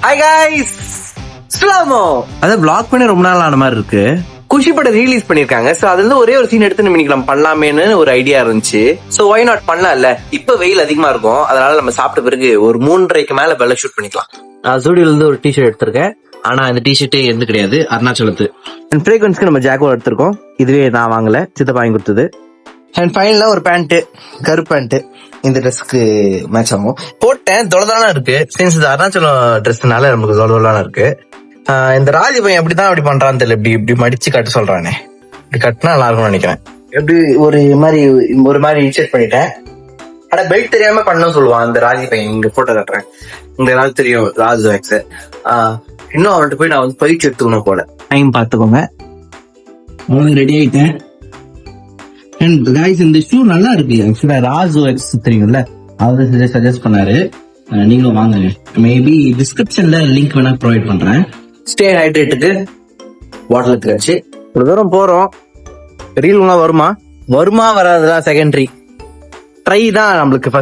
Hi guys ஸ்லாமோ. அத vlog பண்ணி ரொம்ப நாள் ஆன மாதிரி இருக்கு. குஷி படம் ரிலீஸ் பண்ணிருக்காங்க. சோ அதுல இருந்து ஒரே ஒரு சீன் எடுத்து நம்ம இன்னைக்கு பண்ணலாமேன்னு ஒரு ஐடியா இருந்துச்சு. சோ வை நாட் பண்ணலாம்ல. இப்ப வெயில் அதிகமா இருக்கும், அதனால நம்ம சாப்பிட்ட பிறகு ஒரு 3:30க்கு மேல வெள்ள ஷூட் பண்ணிக்கலாம். நான் ஸ்டுடியோல இருந்து ஒரு டிஷர்ட் எடுத்திருக்கேன். ஆனா இந்த டிஷர்ட்டே எந்த கிடையாது, அருணாச்சலத்து. அண்ட் ஃப்ரேக்வன்ஸ்க்கு நம்ம ஜாக்கோ எடுத்திருக்கோம். இதுவே நான் வாங்கல, சித்தப்பா வாங்கி கொடுத்தது. அண்ட் ஃபைனலா ஒரு பேண்ட், கருப்பு பேண்ட். இந்த ட்ரெஸ்க்கு மேட்ச் ஆகும். போட்டேன், தொலைதானா இருக்கு. சின்ஸ் இது அருணாச்சலம் ட்ரெஸ்னால நமக்கு தொலைதானா இருக்கு. இந்த ராஜி பையன் எப்படிதான் அப்படி பண்றான்னு தெரியல. இப்படி மடிச்சு கட்ட சொல்றானே. இப்படி கட்டினா நல்லா இருக்கும்னு நினைக்கிறேன். எப்படி ஒரு மாதிரி இன்செர்ட் பண்ணிட்டேன். ஆனா பெல்ட் தெரியாம பண்ணணும் சொல்லுவான் இந்த ராஜி பையன். இங்க போட்டோ கட்டுறேன், இந்த ஏதாவது தெரியும் ராஜ் வேக்ஸ். இன்னும் அவன்கிட்ட போய் நான் வந்து பயிற்சி எடுத்துக்கணும் போல. டைம் பாத்துக்கோங்க. ரெடி ஆயிட்டேன். அண்ட் गाइस இந்த ஷூ நல்லா இருக்கு. ஆக்சுவலா ராஜ் வேக்ஸ் தெரியும்ல, அவரு சஜஸ்ட் பண்ணாரு. நீங்களும் வாங்குங்க. மேபி டிஸ்கிரிப்ஷன்ல லிங்க் வேணா ப்ரொவைட் பண்றேன். ஸ்டே ஹைட்ரேட்டுக்கு வாட்டர் எடுத்துக்காச்சு. ஒரு தூரம் போறோம். ரீல்லாம் வருமா வராதுதான் செகண்டரி. ட்ரை தான் நம்மளுக்கு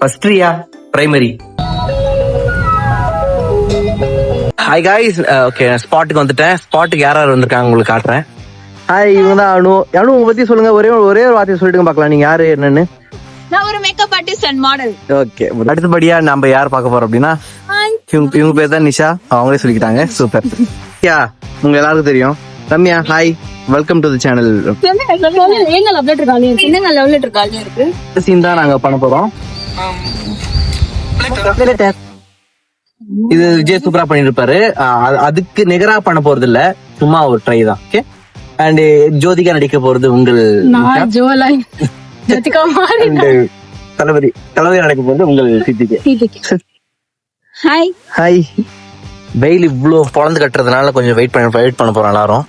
ஃபர்ஸ்ட்ரியா பிரைமரி. ஹாய் गाइस, ஓகே ஸ்பாட்டுக்கு வந்துட்டேன். ஸ்பாட்டுக்கு யார் வந்திருக்காங்க உங்களுக்கு காட்டுறேன். ஹாய், இவங்க தான் அனு. உங்க பத்தி சொல்லுங்க. ஒரே ஒரு வார்த்தை சொல்லிட்டு பார்க்கலாம், நீங்க யாரு என்னன்னு. நான் ஒரு makeup artist and model. Okay, அடுத்தபடியா நம்ம யார் பார்க்க போறோம் அப்படின்னா, இவங்க பேர் தான் நிஷா. அவங்களே சொல்லிக்கிட்டாங்க. சூப்பர். யா, உங்க எல்லாருக்கும் தெரியும். Ramya, hi, welcome to the channel. Scene தான் நாங்க பண்ண போறோம். இது விஜய் சூப்பரா பண்ணிட்டு இருப்பாரு. அதுக்கு நிகரா பண்ண போறது இல்ல, சும்மா ஒரு ட்ரை தான். ஓகே. அண்ட் ஜோதிகா நடிக்க போறது உங்கள் தளபதி நடிக்க போறது உங்கள் சித்திகா. Hi hi. வெயில் இவ்ளோ பொழந்து கட்டுறதுனால கொஞ்சம் வெயிட் பண்ண போறோம். எல்லாரும்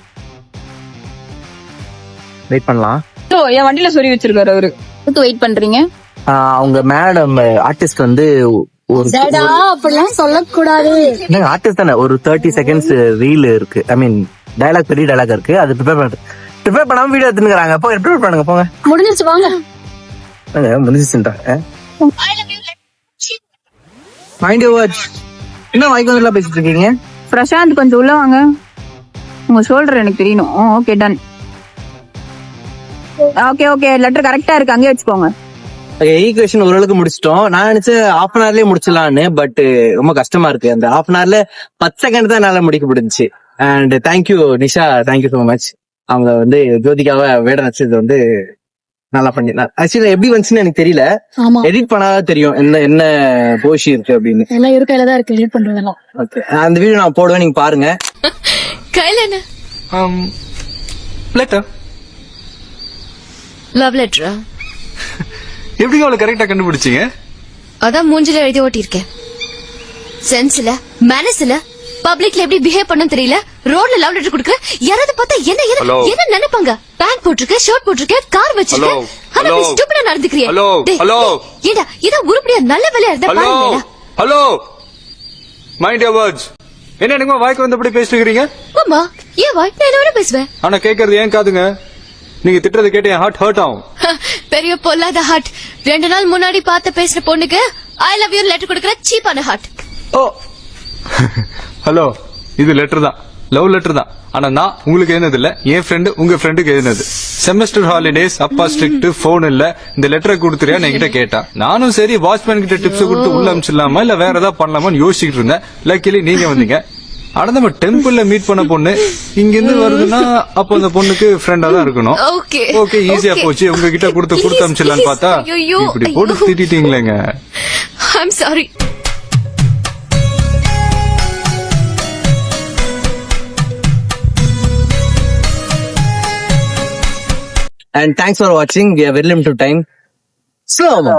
வெயிட் பண்ணலாம். என் வண்டியில சொல்லி வச்சிருக்காரு அவரு. வெயிட் பண்றீங்க. அவங்க மேடம் ஆர்டிஸ்ட் வந்து அப்படிலாம் சொல்லக்கூடாது. ஆர்டிஸ்ட் தானே. ஒரு 30 செகண்ட்ஸ் ரீல் இருக்கு. ஐ மீன் டயலாக், பெரிய டயலாக் இருக்கு. அது ப்ரிப்பேர் பண்ணாம வீடியோ எடுத்துக்கிறாங்க. போங்க ப்ரிப்பேர் பண்ணுங்க, போங்க. முடிஞ்சிருச்சு, வாங்க. முடிஞ்சிச்சுன்றாங்க. என்ன வாய்க்கு பேசிட்டு இருக்கீங்க? பிரசாந்த் கொஞ்சம் உள்ள வாங்க. உங்க ஷோல்டர் எனக்கு தெரியணும். Okay, ton. ஓகே லெட்டர் கரெக்டா இருக்கு, அங்கேயே வச்சுக்கோங்க. ஈக்குவேஷன் ஓரளவுக்கு முடிச்சிட்டோம். நான் நினைச்சேன் 1/2 hourலயே முடிச்சிடலான்னு. பட் ரொம்ப கஷ்டமா இருக்கு. அந்த 1/2 hourல 10 செகண்ட் தான் என்னால முடிக்க முடிஞ்சுச்சு. And thank you Nisha, thank you so much. அவங்க வந்து ஜோதிகாவை வேட வச்சது வந்து நல்லா பண்ணி. ஆக்சுவலா எப்படி வந்துச்சுன்னு எனக்கு தெரியல. எடிட் பண்ணாதான் தெரியும் என்ன போஷி இருக்கு அப்படின்னு. எல்லாம் இரு கையில தான் இருக்கு எடிட் பண்றதெல்லாம். ஓகே, அந்த வீடியோ நான் போடுவேன், நீங்க பாருங்க. கையில என்ன? லெட்டர். லவ் லெட்டரா? எப்படி அவளை கரெக்டா கண்டுபிடிச்சீங்க? அதான் மூஞ்சில எழுதி ஓட்டிருக்கேன். சென்ஸ்ல, மேனஸ்ல, பப்ளிக்ல எப்படி பிஹேவ் பண்ண தெரியல. ரோட்ல லவ் லெட்டர் கொடுக்குற யாராவது பார்த்தா என்ன நினைப்பாங்க? பேண்ட் போட்டிருக்க, ஷர்ட் போட்டிருக்க, கார் வச்சிருக்க. ஆனா நீ ஸ்டூபிடா நடந்துக்கிறியே. ஏடா இத உருப்படியா நல்ல வேலையா இருந்தா பாருங்க. Hello, mind your words. என்ன நீங்க வாய்க்கு வந்தபடி பேசிக்கிறீங்க? ஆமா, ஏன் வாய் நான் என்ன பேசுவேன். ஆனா கேக்குறது ஏன் காதுங்க? நீங்க திட்டுறது கேட்டு என் ஹார்ட் ஹர்ட் ஆகும். பெரிய பொல்லாத ஹார்ட். 2 நாள் முன்னாடி பார்த்து பேசுற பொண்ணுக்கு ஐ லவ் யூ லெட்டர் கொடுக்கற சீப்பான ஹார்ட். ஓ ஹலோ, இது லெட்டர் தான், லவ் லெட்டர் தான். ஆனா நான் உங்களுக்கு எழுதினது இல்ல, என் ஃப்ரெண்டு உங்க ஃப்ரெண்டுக்கு எழுதினது. செமஸ்டர் ஹாலிடேஸ், அப்பா ஸ்ட்ரிக்ட், போன் இல்ல, இந்த லெட்டரை கொடுத்துறியா என்கிட்ட கேட்டா. நானும் சரி வாட்ச்மேன் கிட்ட டிப்ஸ் கொடுத்து உள்ள அமிச்சிடலாமா இல்ல வேற ஏதாவது பண்ணலாமான்னு யோசிச்சுட்டு இருந்தேன். லக்கிலி நீங்க வந்தீங்க. ஆனா நம்ம டெம்பிள்ல மீட் பண்ண பொண்ணு இங்க இருந்து வருதுன்னா அப்ப அந்த பொண்ணுக்கு ஃப்ரெண்டா தான் இருக்கணும். ஓகே, ஈஸியா போச்சு. உங்ககிட்ட கொடுத்து அமிச்சிடலான்னு பார்த்தா இப்படி போட்டு திட்டிட்டீங்களேங்க. I'm sorry. And thanks for watching. We are very limited time. Slow-mo.